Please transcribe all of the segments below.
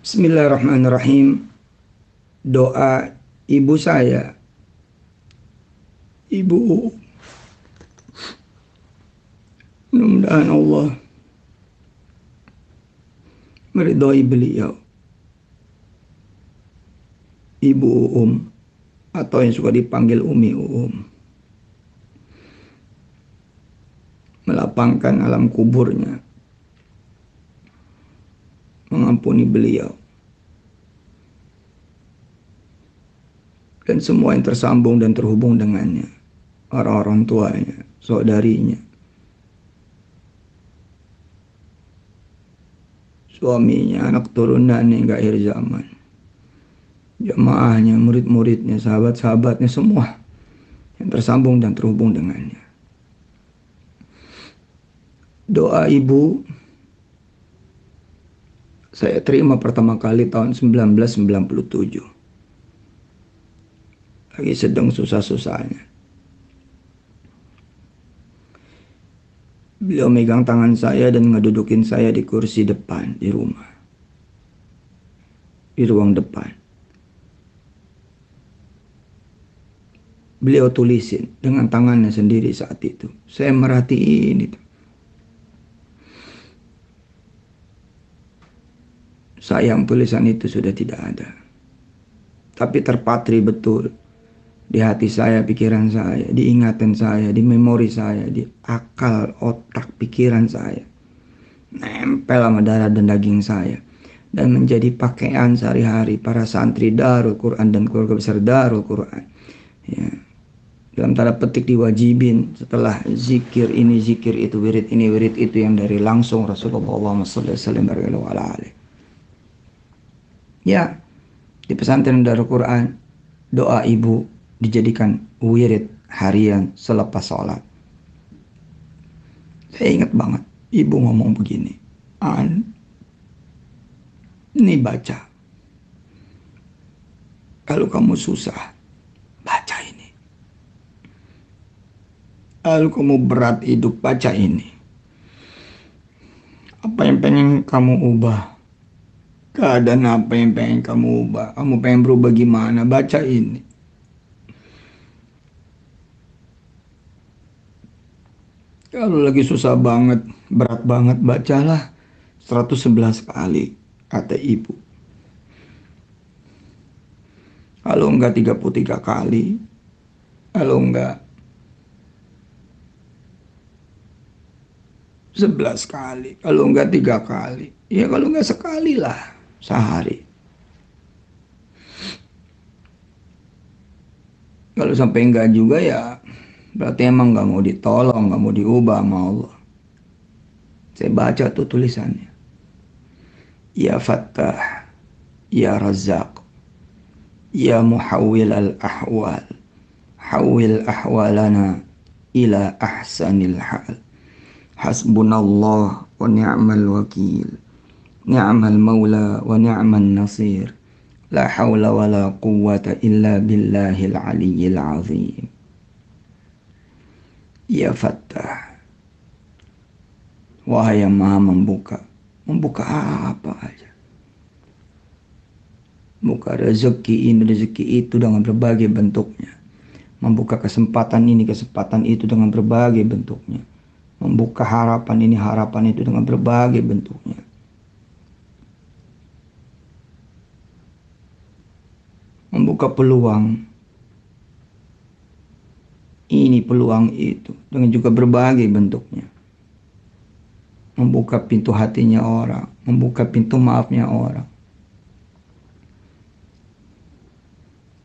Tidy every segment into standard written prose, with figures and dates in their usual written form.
Bismillahirrahmanirrahim. Doa ibu saya, Ibu U. Mudah-mudahan Allah meridhai beliau. Ibu Uum, atau yang suka dipanggil Umi Uum, melapangkan alam kuburnya, mengampuni beliau, dan semua yang tersambung dan terhubung dengannya, orang-orang tuanya, saudarinya, suaminya, anak turunannya hingga akhir zaman, jamaahnya, murid-muridnya, sahabat-sahabatnya, semua yang tersambung dan terhubung dengannya. Doa ibu saya terima pertama kali tahun 1997. Lagi sedang susah-susahnya. Beliau megang tangan saya dan ngedudukin saya di kursi depan di rumah. Di ruang depan. Beliau tulisin dengan tangannya sendiri saat itu. Saya merhatiin itu. Sayang tulisan itu sudah tidak ada. Tapi terpatri betul di hati saya, pikiran saya, di ingatan saya, di memori saya, di akal, otak, pikiran saya. Nempel sama darah dan daging saya. Dan menjadi pakaian sehari-hari para santri Darul Quran dan keluarga besar Darul Quran. Ya. Dalam tanda petik diwajibin setelah zikir ini, zikir itu, wirid ini, wirid itu yang dari langsung Rasulullah SAW. Ya, di pesantren Darul Quran, doa ibu dijadikan wirid harian selepas sholat. Saya ingat banget, ibu ngomong begini, ini baca. Kalau kamu susah, baca ini. Kalau kamu berat hidup, baca ini. Apa yang pengen kamu ubah? Keadaan apa yang pengen kamu ubah? Kamu pengen berubah gimana? Baca ini. Kalau lagi susah banget, berat banget, bacalah 111 kali, kata ibu. Kalau enggak 33 kali, kalau enggak 11 kali, kalau enggak 3 kali. Ya kalau enggak sekali lah sehari. Kalau sampai enggak juga ya berarti emang nggak mau ditolong, nggak mau diubah sama Allah. Saya baca tuh tulisannya. Ya Fattah, Ya Razzaq, Ya Muhawwil al-Ahwal, Hawwil ahwalana ila ahsanil hal. Hasbunallah wa ni'mal wakil. Ni'mal maula wa ni'mal nasir. La hawla wa la quwwata illa billahil aliyyil azim. Ya Fattah, wahai yang maha membuka. Membuka apa aja. Membuka rezeki ini, rezeki itu dengan berbagai bentuknya. Membuka kesempatan ini, kesempatan itu dengan berbagai bentuknya. Membuka harapan ini, harapan itu dengan berbagai bentuknya. Membuka peluang ini, peluang itu dengan juga berbagai bentuknya. Membuka pintu hatinya orang, membuka pintu maafnya orang.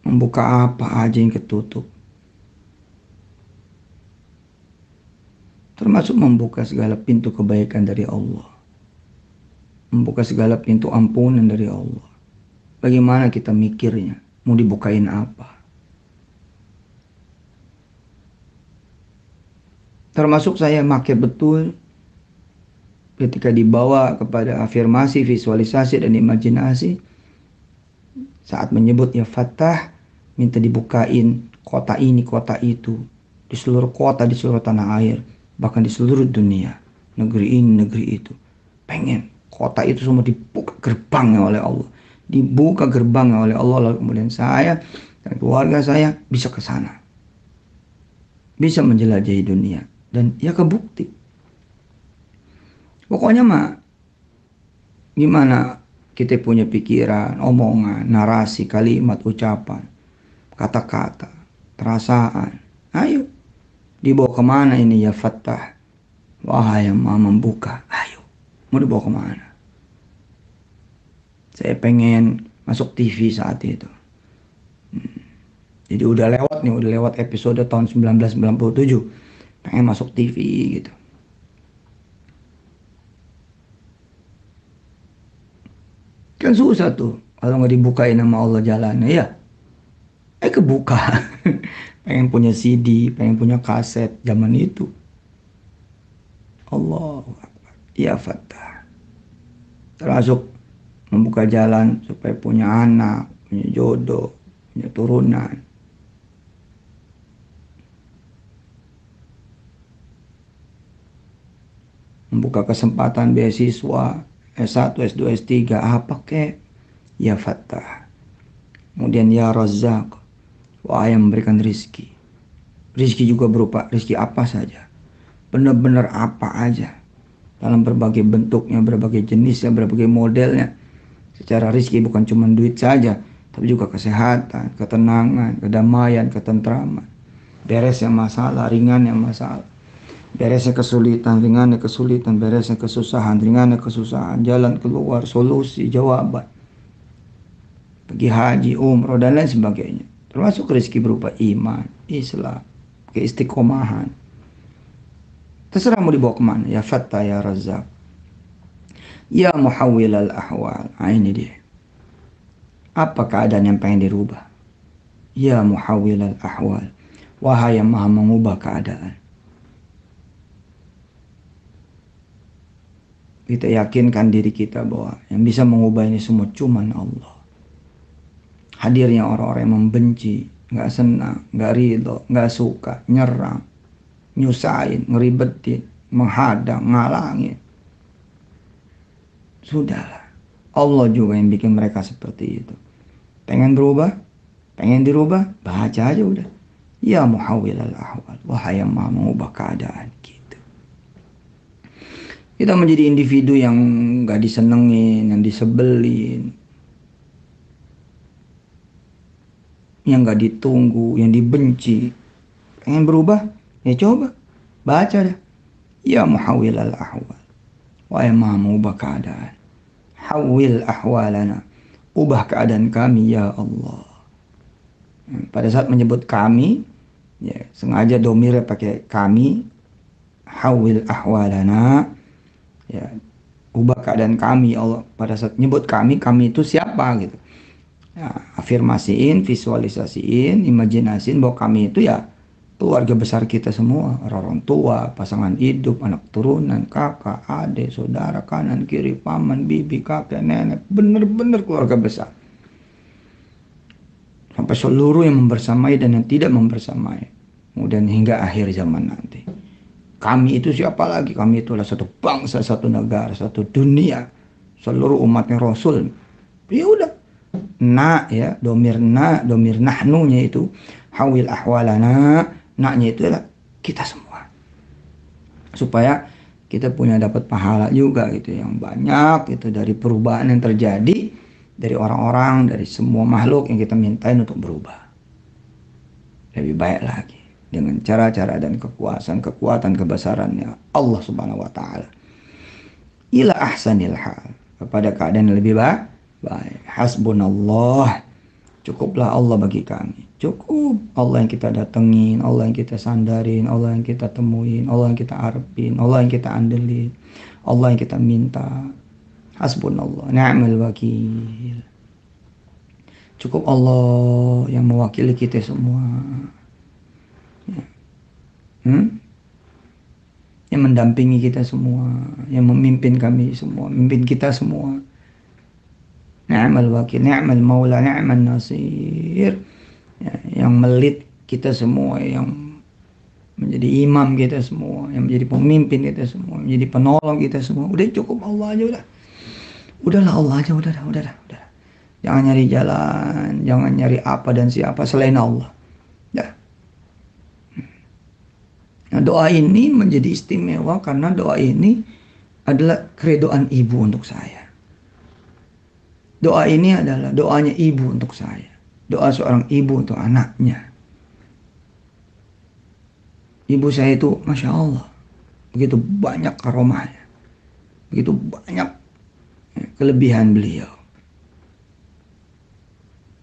Membuka apa aja yang ketutup. Termasuk membuka segala pintu kebaikan dari Allah. Membuka segala pintu ampunan dari Allah. Bagaimana kita mikirnya? Mau dibukain apa? Termasuk saya pakai betul ketika dibawa kepada afirmasi, visualisasi, dan imajinasi. Saat menyebut Ya Fattah, minta dibukain kota ini, kota itu. Di seluruh kota, di seluruh tanah air. Bahkan di seluruh dunia. Negeri ini, negeri itu. Pengen kota itu semua dibuka gerbangnya oleh Allah. Dibuka gerbangnya oleh Allah, lalu kemudian saya dan keluarga saya bisa ke sana. Bisa menjelajahi dunia. Dan ya kebukti. Pokoknya mah gimana kita punya pikiran, omongan, narasi, kalimat, ucapan, kata-kata, perasaan. Ayo, dibawa kemana ini ya Fattah? Wahai yang maha membuka. Ayo, mau dibawa kemana? Saya pengen masuk TV saat itu. Jadi udah lewat nih, udah lewat episode tahun 1997. Pengen masuk TV gitu. Kan susah tuh kalau nggak dibukain sama Allah jalannya ya. Kebuka. Pengen punya CD, pengen punya kaset zaman itu. Allah, ya Fattah. Termasuk membuka jalan supaya punya anak, punya jodoh, punya turunan. Membuka kesempatan beasiswa S1, S2, S3, apa kek? Ya Fattah. Kemudian ya Razzaq, wahai yang memberikan rizki. Rizki juga berupa rizki apa saja. Benar-benar apa aja. Dalam berbagai bentuknya, berbagai jenisnya, berbagai modelnya. Secara rizki bukan cuma duit saja, tapi juga kesehatan, ketenangan, kedamaian, ketentraman. Beresnya masalah, ringannya masalah. Beresnya kesulitan, ringannya kesulitan, beresnya kesusahan, ringannya kesusahan, jalan keluar, solusi, jawaban. Pergi haji, umroh, dan lain sebagainya. Termasuk rezeki berupa iman, Islam, keistiqomahan. Terserah mau dibawa kemana. Ya Fattah, ya Razzaq. Ya Muhawwil al-ahwal. Nah, ini dia. Apa keadaan yang pengen dirubah? Ya Muhawwil al-ahwal. Wahai yang maha mengubah keadaan. Kita yakinkan diri kita bahwa yang bisa mengubah ini semua cuma Allah. Hadirnya orang-orang yang membenci, nggak senang, nggak ridho, nggak suka, nyerang, nyusahin, ngeribetin, menghadang, ngalangin. Sudahlah. Allah juga yang bikin mereka seperti itu. Pengen berubah? Pengen dirubah? Baca aja udah. Ya Muhawwil al-ahwal. Wahai yang maha mengubah keadaan. Kita menjadi individu yang gak disenengin, yang disebelin, yang gak ditunggu, yang dibenci. Pengen berubah? Ya coba, baca dah. Ya Muhawwil al-ahwal. Wahai maha mengubah keadaan. Hawwil ahwalana. Ubah keadaan kami ya Allah. Pada saat menyebut kami, ya, sengaja domirnya pakai kami. Hawwil ahwalana. Ya, ubah keadaan kami Allah. Pada saat nyebut kami itu siapa gitu. Ya, afirmasiin, visualisasiin, imajinasiin bahwa kami itu ya keluarga besar kita semua, orang tua, pasangan hidup, anak turunan, kakak, adik, saudara, kanan, kiri, paman, bibi, kakek, nenek, benar-benar keluarga besar. Sampai seluruh yang membersamai dan yang tidak membersamai. Kemudian hingga akhir zaman nanti. Kami itu siapa lagi? Kami itulah satu bangsa, satu negara, satu dunia. Seluruh umatnya Rasul. Ya udah. Ya, domir nahnunya itu. Hawil ahwalana. Naknya itu adalah kita semua. Supaya kita punya dapat pahala juga gitu. Yang banyak itu dari perubahan yang terjadi. Dari orang-orang, dari semua makhluk yang kita mintain untuk berubah. Lebih baik lagi. Dengan cara-cara dan kekuatan kebesarannya Allah subhanahu wa ta'ala. Ila ahsanil hal. Kepada keadaan yang lebih baik. Hasbunallah. Cukuplah Allah bagi kami. Cukup Allah yang kita datengin. Allah yang kita sandarin. Allah yang kita temuin. Allah yang kita arepin. Allah yang kita andelin. Allah yang kita minta. Hasbunallah. Ni'mal wakil. Cukup Allah yang mewakili kita semua. Yang mendampingi kita semua, yang memimpin kami semua, memimpin kita semua. Ni'mal wakil, ni'mal maula, ni'mal nasir. Ya, yang melit kita semua, yang menjadi imam kita semua, yang menjadi pemimpin kita semua, menjadi penolong kita semua. Udah cukup Allah aja udah. Udahlah Allah aja, udah. Jangan nyari jalan, jangan nyari apa dan siapa selain Allah. Dah. Nah, doa ini menjadi istimewa karena doa ini adalah keredoan ibu untuk saya. Doa ini adalah doanya ibu untuk saya. Doa seorang ibu untuk anaknya. Ibu saya itu, Masya Allah, begitu banyak karomahnya. Begitu banyak kelebihan beliau.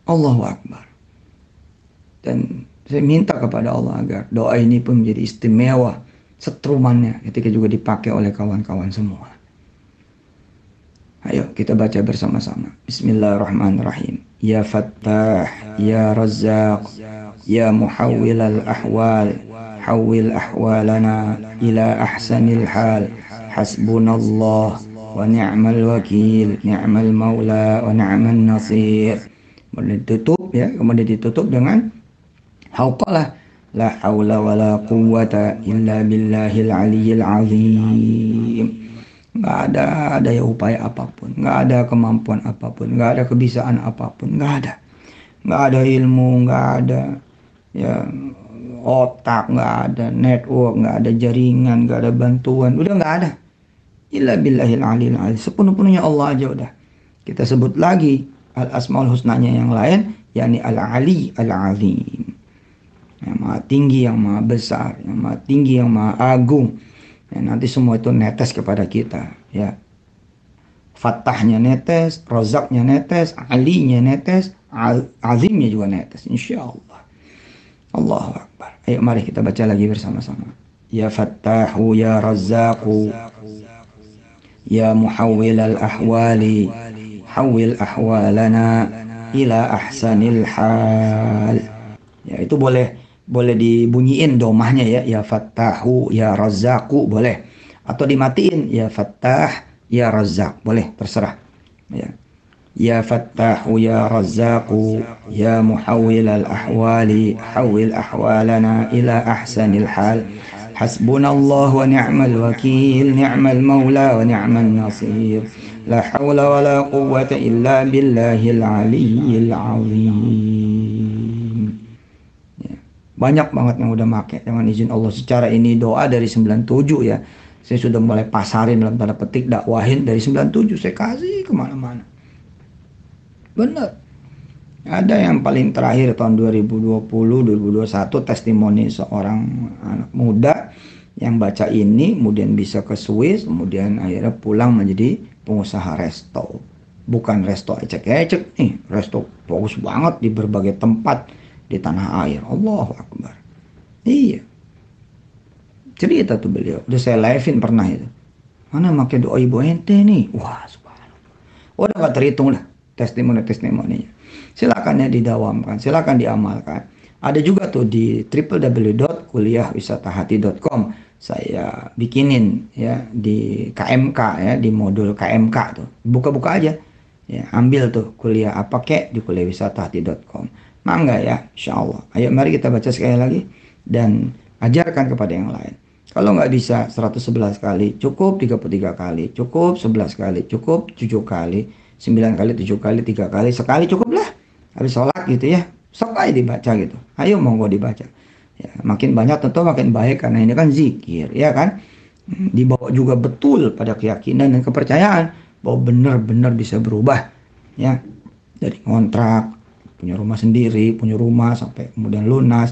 Allahu Akbar. Dan saya minta kepada Allah agar doa ini pun menjadi istimewa setrumannya ketika juga dipakai oleh kawan-kawan semua. Ayo kita baca bersama-sama. Bismillahirrahmanirrahim. Ya Fattah, Ya Razzaq, Ya Muhawwilal Ahwal, Hawwil ahwalana ila ahsanil hal. Hasbunallah wa ni'mal wakil, ni'mal maula wa ni'mal nasir. Kemudian ditutup ya, kemudian ditutup dengan hauqalah. La haula wa la quwwata illa billahil aliyyil azim. Nggak ada daya upaya apapun, nggak ada kemampuan apapun, nggak ada kebisaan apapun, nggak ada. Nggak ada ilmu, nggak ada ya otak, nggak ada network, nggak ada jaringan, nggak ada bantuan, udah nggak ada. Illa billahil aliyil azim. Sepenuh-penuhnya Allah aja udah. Kita sebut lagi al-asmaul husnanya yang lain, yakni al-ali al-azim. Yang maha tinggi, yang maha besar, yang maha tinggi, yang maha agung. Ya, nanti semua itu netes kepada kita ya. Fattahnya netes, Razaknya netes, Alinya netes, Azimnya juga netes, insya Allah. Allahu Akbar. Ayo mari kita baca lagi bersama-sama. Ya Fattahu ya Razzaqu, Ya Muhawwilal Ahwali, Hawwil ahwalana ila ahsanil hal. Ya itu boleh dibunyiin domahnya ya Fattahu ya Razzaqu boleh, atau dimatiin ya Fattah ya Razzaq boleh, terserah ya Fattahu ya Razzaqu ya Muhawwilal ahwali hawwil ahwalana ila ahsanil hal. Hasbunallah wa ni'mal wakil, ni'mal maula wa ni'mal nasir. La hawla wa la quwwata illa billahil aliyyil azim. Banyak banget yang udah make dengan izin Allah. Secara ini doa dari 97 ya. Saya sudah mulai pasarin dalam tanda petik, dakwahin dari 97. Saya kasih kemana-mana. Bener. Ada yang paling terakhir tahun 2020-2021 testimoni seorang anak muda yang baca ini, kemudian bisa ke Swiss, kemudian akhirnya pulang menjadi pengusaha resto. Bukan resto ecek-ecek nih, resto bagus banget di berbagai tempat di tanah air. Allahu Akbar. Iya. Cerita tuh beliau. Udah saya live-in pernah itu. Mana pakai doa ibu ente nih? Wah, subhanallah. Udah gak terhitung lah testimoni-testimoninya. Silakan ya didawamkan, silakan diamalkan. Ada juga tuh di www.kuliahwisatahati.com. Saya bikinin ya di KMK ya, di modul KMK tuh. Buka-buka aja. Ya, ambil tuh kuliah apa kek di kuliahwisatahati.com. Mangga ya, insya Allah. Ayo mari kita baca sekali lagi dan ajarkan kepada yang lain. Kalau nggak bisa 111 kali, cukup 33 kali, cukup 11 kali, cukup 7 kali, 9 kali, 7 kali, 3 kali, sekali cukup lah. Habis sholat gitu ya, sok aja dibaca gitu. Ayo monggo dibaca. Ya, makin banyak tentu makin baik karena ini kan zikir, ya kan? Dibawa juga betul pada keyakinan dan kepercayaan bahwa benar-benar bisa berubah, ya. Dari kontrak, punya rumah sendiri, punya rumah sampai kemudian lunas,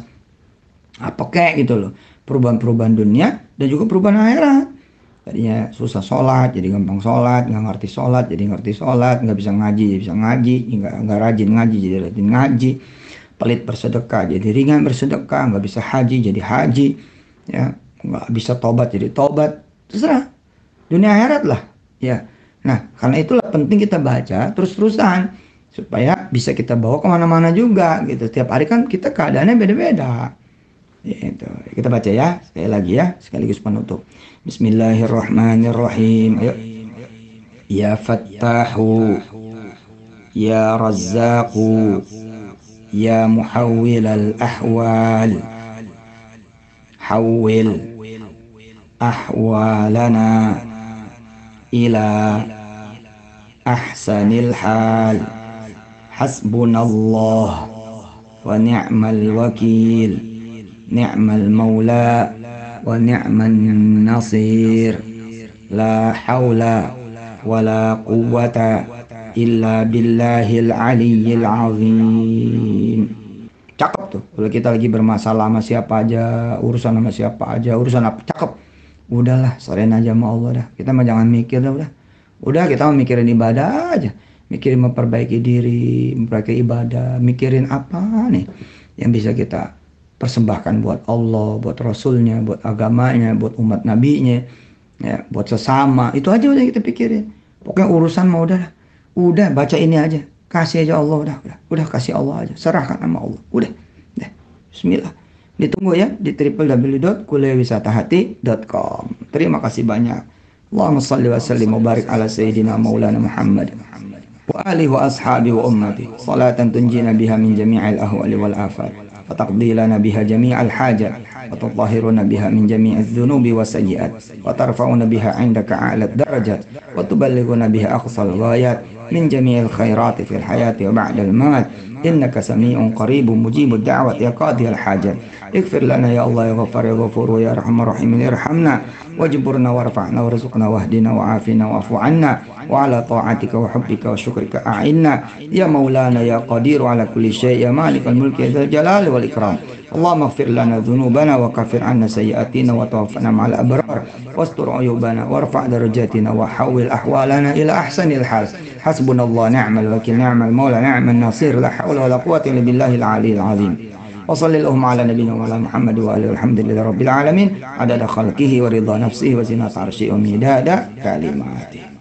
apa kayak gitu loh, perubahan-perubahan dunia dan juga perubahan akhirat. Tadinya susah sholat jadi gampang sholat, nggak ngerti sholat jadi ngerti sholat, nggak bisa ngaji jadi bisa ngaji, nggak rajin ngaji jadi rajin ngaji, pelit bersedekah jadi ringan bersedekah, nggak bisa haji jadi haji, ya nggak bisa tobat jadi tobat, terserah, dunia akhirat lah, ya. Nah karena itulah penting kita baca terus-terusan supaya bisa kita bawa kemana-mana juga gitu. Tiap hari kan kita keadaannya beda-beda. Itu. Kita baca ya, sekali lagi ya, sekaligus penutup. Bismillahirrahmanirrahim. Ayo. Ya Fattahu, Ya Razzaqu, Ya Muhawwilal Ahwal, Hawwil ahwalana ila ahsanil hal. Hasbunallah wa ni'mal wakil. Ni'mal maula wa ni'man nasir. La haula wa la quwwata illa billahil aliyyil azim. Cakep tuh. Kalau kita lagi bermasalah sama siapa aja, urusan sama siapa aja, urusan apa, cakep. Udahlah, serahin aja sama Allah dah. Kita mah jangan mikir dah udah. Udah kita mau mikirin ibadah aja. Mikirin memperbaiki diri, memperbaiki ibadah, mikirin apa nih yang bisa kita persembahkan buat Allah, buat Rasulnya, buat agamanya, buat umat nabinya, ya, buat sesama. Itu aja udah kita pikirin. Pokoknya urusan mau udah baca ini aja, kasih aja Allah, udah kasih Allah aja, serahkan sama Allah, udah Bismillah. Ditunggu ya di www.kuliahwisatahati.com. Terima kasih banyak. Allahumma salli wa sallim wa barik ala sayyidina maulana Muhammad wa alihi wa ashabi wa ummati salatan tunjina biha min jami'il ahwali wal afat wa taqdi lana biha jami'al hajat wa tutahhiruna biha min jami'iz dhunubi wa sayyi'at wa tarfa'una biha 'indaka a'la darajat wa tuballighuna biha aqsal ghayat min jami'il khairati fil hayati wa ba'dal mamat innaka sami'un qaribun mujibud da'wat ya qadiyal hajat. Ighfir lana ya Allah ya Ghaffar ya Ghafur ya Arhamar Rahimin irhamna wajburna warfa'na warzuqna wahdina wa'afina wa'fu 'anna wa 'ala ta'atika wa hubbika wa syukrika a'inna ya Maulana ya Qadir 'ala kulli syai' ya Malikal mulki ya Dzal jalali wal ikram. Allahumma ighfir lana dhunubana wa kaffir 'anna sayyi'atina wa tawaffana ma'al abrar wastur 'uyubana warfa' darajatina wa hawwil ahwalana ila ahsanil hal. Hasbunallah ni'mal wakil ni'mal maula ni'man nasir la haula wa la quwwata illa billahil 'aliyyil 'azim. Wa sallallahu ala nabiyyina Muhammad wa alihi walhamdulillahi rabbil alamin adada khalqihi wa ridha nafsihi wa zinata arsyihi wa midada kalimatihi.